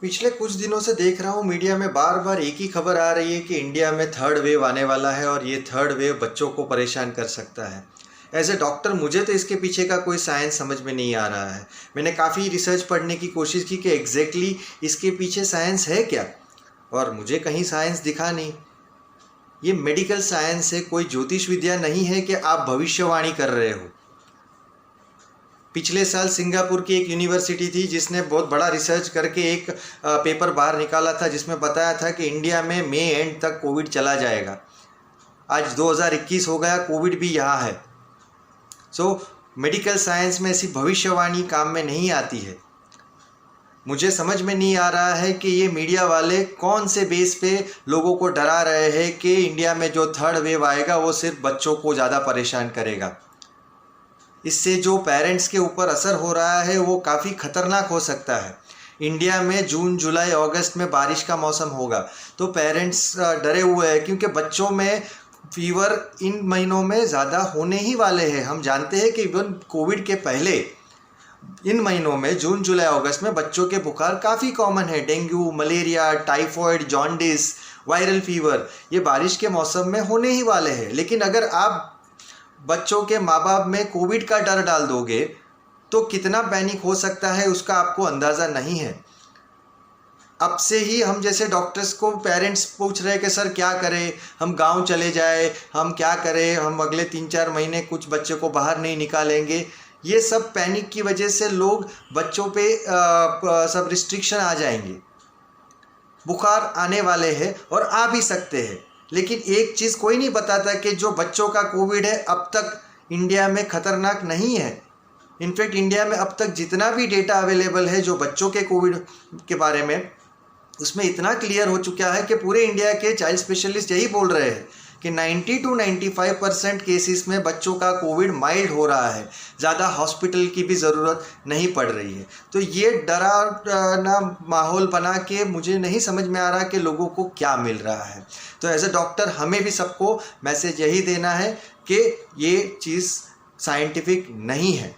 पिछले कुछ दिनों से देख रहा हूँ मीडिया में बार बार एक ही खबर आ रही है कि इंडिया में थर्ड वेव आने वाला है और ये थर्ड वेव बच्चों को परेशान कर सकता है। एज ए डॉक्टर मुझे तो इसके पीछे का कोई साइंस समझ में नहीं आ रहा है। मैंने काफ़ी रिसर्च पढ़ने की कोशिश की कि एग्जैक्टली इसके पीछे साइंस है क्या, और मुझे कहीं साइंस दिखा नहीं। ये मेडिकल साइंस है, कोई ज्योतिष विद्या नहीं है कि आप भविष्यवाणी कर रहे हो। पिछले साल सिंगापुर की एक यूनिवर्सिटी थी जिसने बहुत बड़ा रिसर्च करके एक पेपर बाहर निकाला था जिसमें बताया था कि इंडिया में मई एंड तक कोविड चला जाएगा। आज 2021 हो गया, कोविड भी यहाँ है। मेडिकल साइंस में ऐसी भविष्यवाणी काम में नहीं आती है। मुझे समझ में नहीं आ रहा है कि ये मीडिया वाले कौन से बेस पे लोगों को डरा रहे हैं कि इंडिया में जो थर्ड वेव आएगा वो सिर्फ बच्चों को ज़्यादा परेशान करेगा। इससे जो पेरेंट्स के ऊपर असर हो रहा है वो काफ़ी ख़तरनाक हो सकता है। इंडिया में जून जुलाई अगस्त में बारिश का मौसम होगा तो पेरेंट्स डरे हुए हैं क्योंकि बच्चों में फीवर इन महीनों में ज़्यादा होने ही वाले हैं। हम जानते हैं कि इवन कोविड के पहले इन महीनों में जून जुलाई अगस्त में बच्चों के बुखार काफ़ी कॉमन है। Dengue, malaria, typhoid, jaundice, viral fever ये बारिश के मौसम में होने ही वाले हैं। लेकिन अगर आप बच्चों के माँ बाप में कोविड का डर डाल दोगे तो कितना पैनिक हो सकता है उसका आपको अंदाज़ा नहीं है। अब से ही हम जैसे डॉक्टर्स को पेरेंट्स पूछ रहे हैं कि सर क्या करें, हम गांव चले जाए, हम क्या करें, हम अगले 3-4 महीने कुछ बच्चे को बाहर नहीं निकालेंगे। ये सब पैनिक की वजह से लोग बच्चों पे सब रिस्ट्रिक्शन आ जाएंगे। बुखार आने वाले हैं और आ भी सकते हैं, लेकिन एक चीज़ कोई नहीं बताता कि जो बच्चों का कोविड है अब तक इंडिया में ख़तरनाक नहीं है। इनफैक्ट इंडिया में अब तक जितना भी डेटा अवेलेबल है जो बच्चों के कोविड के बारे में, उसमें इतना क्लियर हो चुका है कि पूरे इंडिया के चाइल्ड स्पेशलिस्ट यही बोल रहे हैं कि 90 to 95% केसेस में बच्चों का कोविड माइल्ड हो रहा है, ज़्यादा हॉस्पिटल की भी ज़रूरत नहीं पड़ रही है। तो ये डरावना माहौल बना के मुझे नहीं समझ में आ रहा कि लोगों को क्या मिल रहा है। तो एज ए डॉक्टर हमें भी सबको मैसेज यही देना है कि ये चीज़ साइंटिफिक नहीं है।